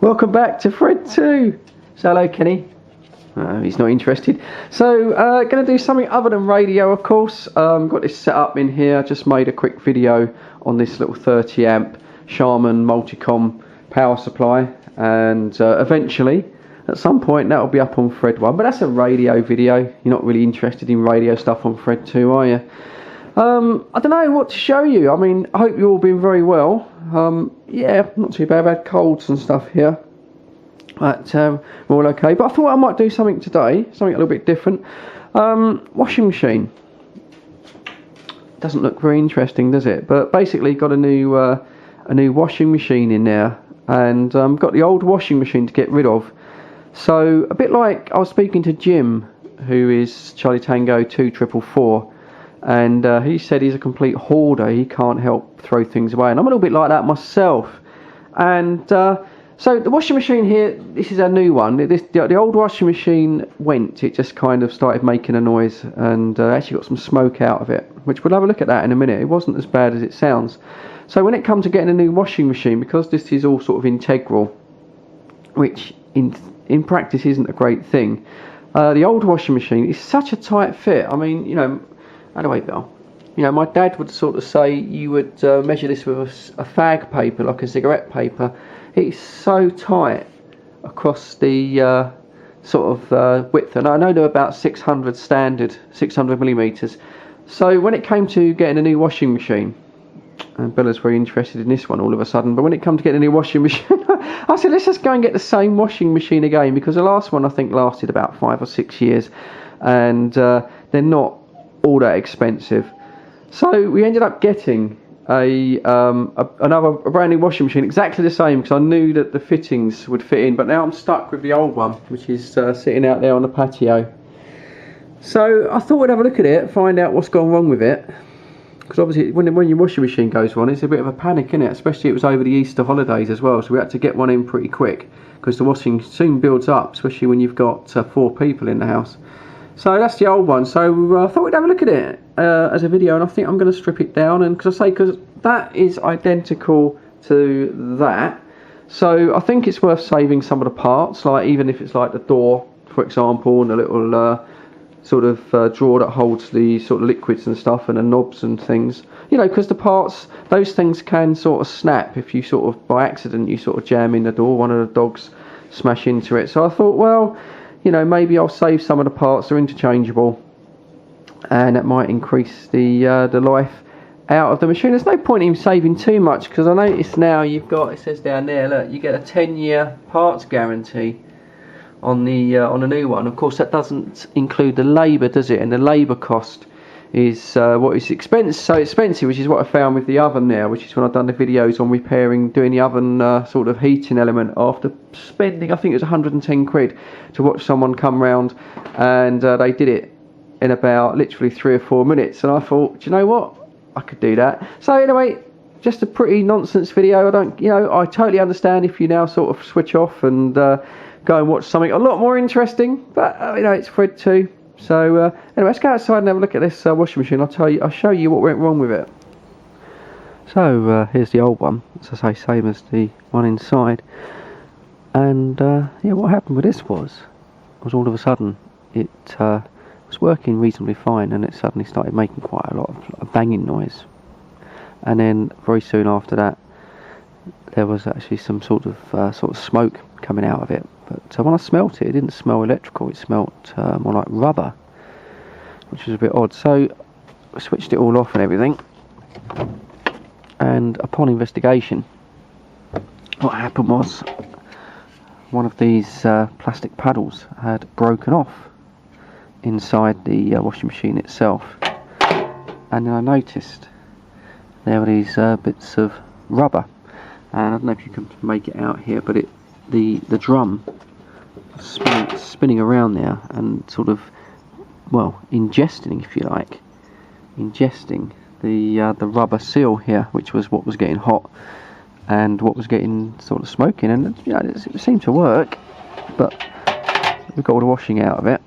Welcome back to Fred 2. So hello Kenny. He's not interested. So going to do something other than radio, of course. Got this set up in here. Just made a quick video on this little 30 amp Shaman multicom power supply, and eventually at some point that will be up on Fred 1, but that's a radio video. You're not really interested in radio stuff on Fred 2, are you? I don't know what to show you. I mean, I hope you've all been very well. Yeah, not too bad. I've had colds and stuff here, but we're all okay. But I thought I might do something today, something a little bit different. Washing machine. Doesn't look very interesting, does it? But basically got a new washing machine in there, and got the old washing machine to get rid of. So a bit like I was speaking to Jim, who is Charlie Tango 2444, and he said he's a complete hoarder. He can't help throw things away, and I'm a little bit like that myself. And so the washing machine here, this is a new one. The old washing machine went. It just kind of started making a noise, and actually got some smoke out of it, which we'll have a look at that in a minute. It wasn't as bad as it sounds. So when it comes to getting a new washing machine, because this is all sort of integral, which in practice isn't a great thing, the old washing machine is such a tight fit. I mean, you know, how do I go? You know, my dad would sort of say you would measure this with a fag paper, like a cigarette paper. It's so tight across the sort of width, and I know they're about 600 standard, 600 millimeters. So when it came to getting a new washing machine, and Bella's very interested in this one all of a sudden, but when it came to getting a new washing machine, I said let's just go and get the same washing machine again, because the last one I think lasted about 5 or 6 years, and they're not all that expensive. So we ended up getting another brand new washing machine, exactly the same, because I knew that the fittings would fit in, but now I'm stuck with the old one, which is sitting out there on the patio. So I thought we'd have a look at it, find out what's gone wrong with it, because obviously when your washing machine goes wrong, it's a bit of a panic, isn't it? Especially it was over the Easter holidays as well, so we had to get one in pretty quick, because the washing soon builds up, especially when you've got 4 people in the house. So that's the old one. So I thought we'd have a look at it as a video, and I think I'm going to strip it down, and because that is identical to that, so I think it's worth saving some of the parts, like even if it's like the door, for example, and a little sort of drawer that holds the sort of liquids and stuff, and the knobs and things, you know, because the parts, those things can sort of snap if you sort of by accident you sort of jam in the door, one of the dogs smash into it. So I thought, well, you know, maybe I'll save some of the parts. They're interchangeable, and that might increase the life out of the machine. There's no point in saving too much, because I notice now you've got, it says down there, look, you get a 10-year parts guarantee on the new one. Of course, that doesn't include the labour, does it? And the labour cost is what is so expensive, which is what I found with the oven there, which is when I've done the videos on repairing, doing the oven sort of heating element, after spending, I think it was 110 quid to watch someone come round, and they did it in about literally 3 or 4 minutes, and I thought, do you know what, I could do that. So anyway, just a pretty nonsense video. I don't, you know, I totally understand if you now sort of switch off and go and watch something a lot more interesting, but you know, it's Fred 2. So anyway, let's go outside and have a look at this washing machine. I'll show you what went wrong with it. So here's the old one, as I say, same as the one inside. And yeah, what happened with this was all of a sudden it was working reasonably fine, and it suddenly started making quite a lot of banging noise. And then very soon after that, there was actually some sort of smoke coming out of it. But when I smelt it, it didn't smell electrical, it smelt more like rubber, which was a bit odd. So I switched it all off and everything, and upon investigation, what happened was one of these plastic paddles had broken off inside the washing machine itself, and then I noticed there were these bits of rubber, and I don't know if you can make it out here, but the drum spinning around there, and sort of, well, ingesting, if you like, the rubber seal here, which was what was getting hot and what was getting sort of smoking. And you know, it seemed to work, but we got all the washing out of it,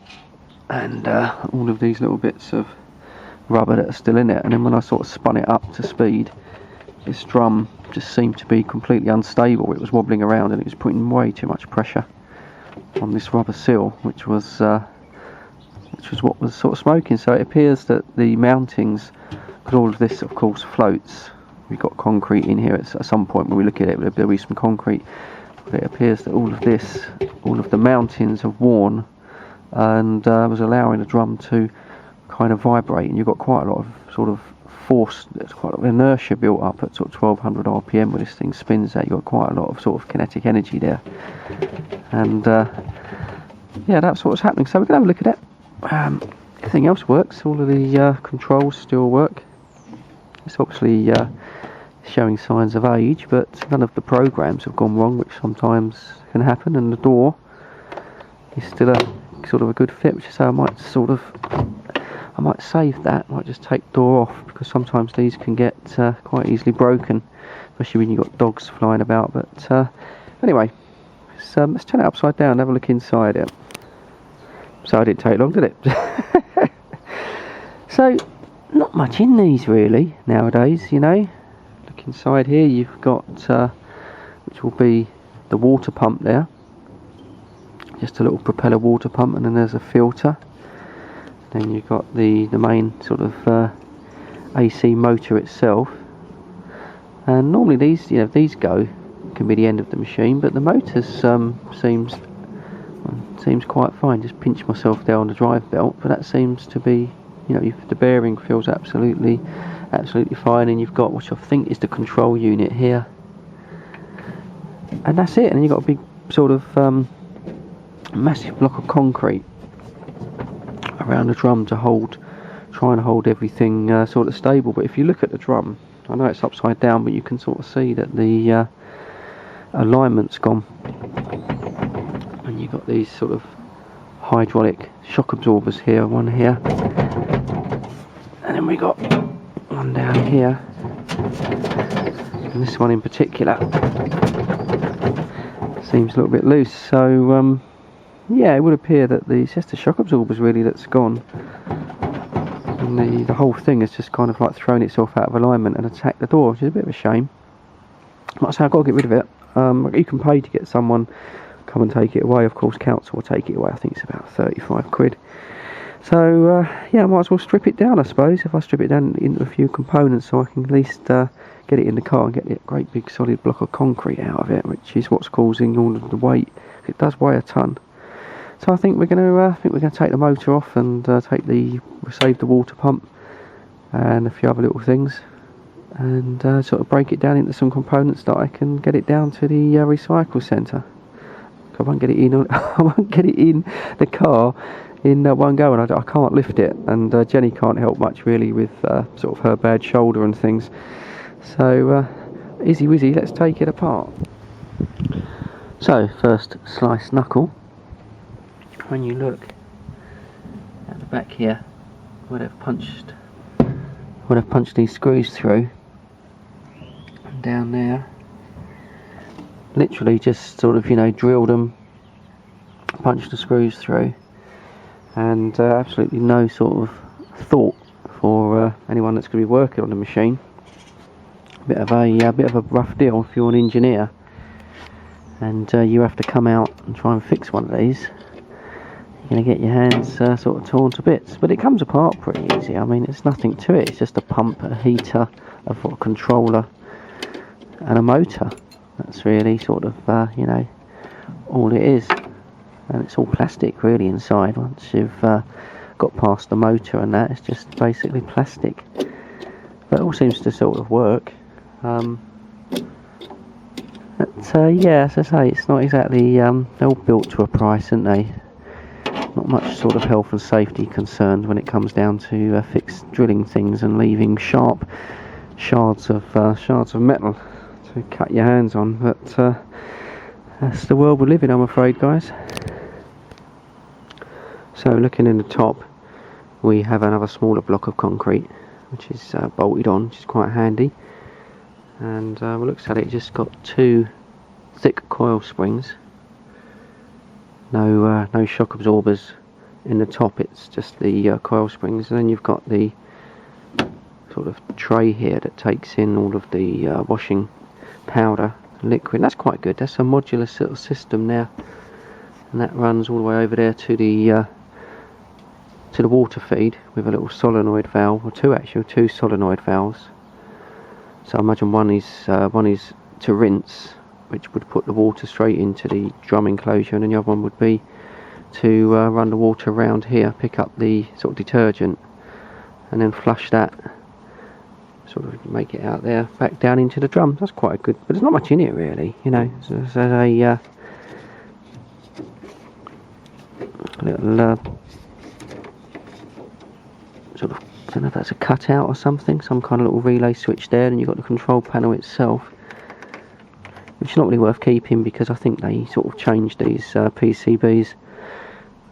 and all of these little bits of rubber that are still in it. And then when I sort of spun it up to speed, this drum just seemed to be completely unstable. It was wobbling around and it was putting way too much pressure on this rubber seal, which was what was sort of smoking. So it appears that the mountings, because all of this of course floats, we've got concrete in here at some point when we look at it, there'll be some concrete, but it appears that all of the mountings have worn and was allowing the drum to kind of vibrate, and you've got quite a lot of sort of force, there's quite a lot of inertia built up at sort of 1200 RPM where this thing spins at. You've got quite a lot of sort of kinetic energy there, and yeah, that's what's happening. So we're going to have a look at it. Everything else works, all of the controls still work. It's obviously showing signs of age, but none of the programs have gone wrong, which sometimes can happen, and the door is still a sort of a good fit, which is how I might save that. I might just take the door off, because sometimes these can get quite easily broken, especially when you've got dogs flying about. But anyway, let's turn it upside down and have a look inside it. So it didn't take long, did it? So not much in these really nowadays, you know. Look inside here, you've got which will be the water pump there, just a little propeller water pump, and then there's a filter. Then you've got the main sort of AC motor itself, and normally these, you know, these can be the end of the machine, but the motors seems quite fine. Just pinch myself there on the drive belt, but that seems to be, you know, the bearing feels absolutely fine, and you've got what I think is the control unit here, and that's it. And then you've got a big sort of massive block of concrete around the drum to try and hold everything sort of stable. But if you look at the drum, I know it's upside down, but you can sort of see that the alignment's gone, and you've got these sort of hydraulic shock absorbers here, one here, and then we got one down here, and this one in particular seems a little bit loose. So yeah, it would appear that it's just the shock absorbers really that's gone, and the whole thing has just kind of like thrown itself out of alignment and attacked the door, which is a bit of a shame. Like I say, I've got to get rid of it. You can pay to get someone come and take it away. Of course, council will take it away. I think it's about 35 quid. So yeah, I might as well strip it down, I suppose. If I strip it down into a few components, so I can at least get it in the car and get a great big solid block of concrete out of it, which is what's causing all of the weight. It does weigh a ton. So I think we're going to take the motor off and save the water pump and a few other little things, and sort of break it down into some components that I can get it down to the recycle centre. I won't get it in. I won't get it in the car in one go, and I can't lift it. And Jenny can't help much really with sort of her bad shoulder and things. So easy wizzy, let's take it apart. So first, slice knuckle. When you look at the back here, where they've punched these screws through, and down there, literally just sort of, you know, drilled them, punched the screws through, and absolutely no sort of thought for anyone that's going to be working on the machine. Bit of a rough deal if you're an engineer, and you have to come out and try and fix one of these. You're going to get your hands sort of torn to bits, but it comes apart pretty easy. I mean, it's nothing to it. It's just a pump, a heater, a controller, and a motor. That's really sort of you know, all it is. And it's all plastic really inside. Once you've got past the motor and that, it's just basically plastic. But it all seems to sort of work. But yeah, as I say, it's not exactly they're all built to a price, aren't they? Not much sort of health and safety concerns when it comes down to drilling things and leaving sharp shards of metal to cut your hands on. But that's the world we live in, I'm afraid, guys. So looking in the top, we have another smaller block of concrete, which is bolted on, which is quite handy. And looks at it, just got two thick coil springs. No shock absorbers in the top. It's just the coil springs, and then you've got the sort of tray here that takes in all of the washing powder liquid. That's quite good. That's a modular sort of system now, and that runs all the way over there to the water feed with a little solenoid valve, or two solenoid valves. So I imagine one is to rinse, which would put the water straight into the drum enclosure, and then the other one would be to run the water around here, pick up the sort of detergent, and then flush that, sort of make it out there, back down into the drum. That's quite good, but there's not much in it really, you know. So there's a little sort of, I don't know if that's a cutout or something, some kind of little relay switch there, and you've got the control panel itself, which is not really worth keeping because I think they sort of change these PCBs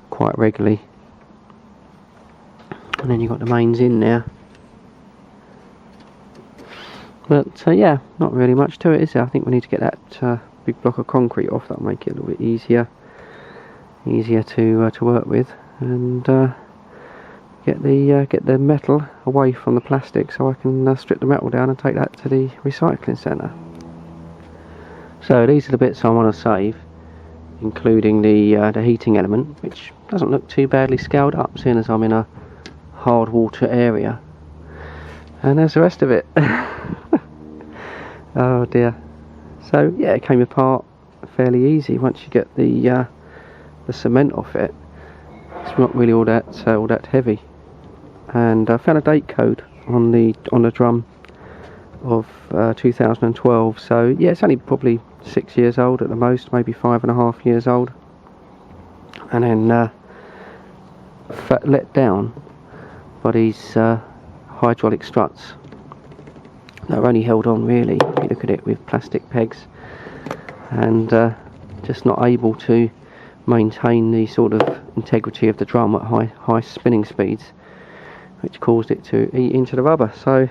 quite regularly. And then you've got the mains in there. But yeah, not really much to it, is there? I think we need to get that big block of concrete off. That'll make it a little bit easier to work with, and get the metal away from the plastic, so I can strip the metal down and take that to the recycling centre. So these are the bits I want to save, including the heating element, which doesn't look too badly scaled up, seeing as I'm in a hard water area. And there's the rest of it. Oh dear. So yeah, it came apart fairly easy once you get the cement off it. It's not really all that heavy. And I found a date code on the drum of 2012. So yeah, it's only probably 6 years old at the most, maybe 5.5 years old. And then let down by these hydraulic struts. They're only held on really, if you look at it, with plastic pegs, and just not able to maintain the sort of integrity of the drum at high spinning speeds, which caused it to eat into the rubber. So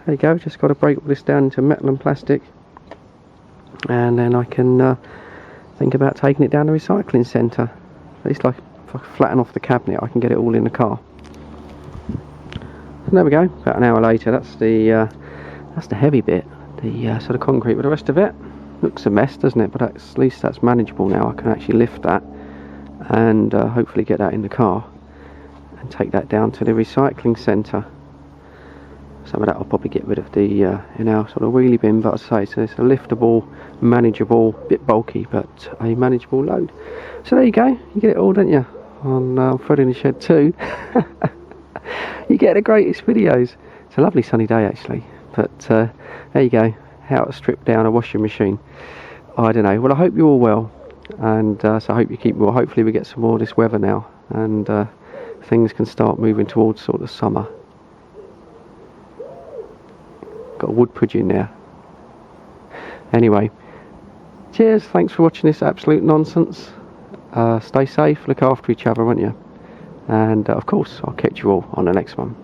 there you go, just got to break all this down into metal and plastic, and then I can think about taking it down to the recycling centre. At least like if I flatten off the cabinet, I can get it all in the car. And there we go, about an hour later. That's the heavy bit, the sort of concrete. But the rest of it looks a mess, doesn't it? But at least that's manageable now. I can actually lift that and hopefully get that in the car and take that down to the recycling centre. Some of that I'll probably get rid of the in our sort of wheelie bin, but as I say, so it's a liftable, manageable, bit bulky, but a manageable load. So there you go, you get it all, don't you, on Fred in the Shed 2. You get the greatest videos. It's a lovely sunny day actually, but there you go, how to strip down a washing machine. I don't know. Well, I hope you're all well, and so I hope you keep well. Hopefully we get some more of this weather now, and things can start moving towards sort of summer. Got a wood pigeon there. Anyway, cheers, thanks for watching this absolute nonsense. Stay safe, look after each other, won't you? And of course I'll catch you all on the next one.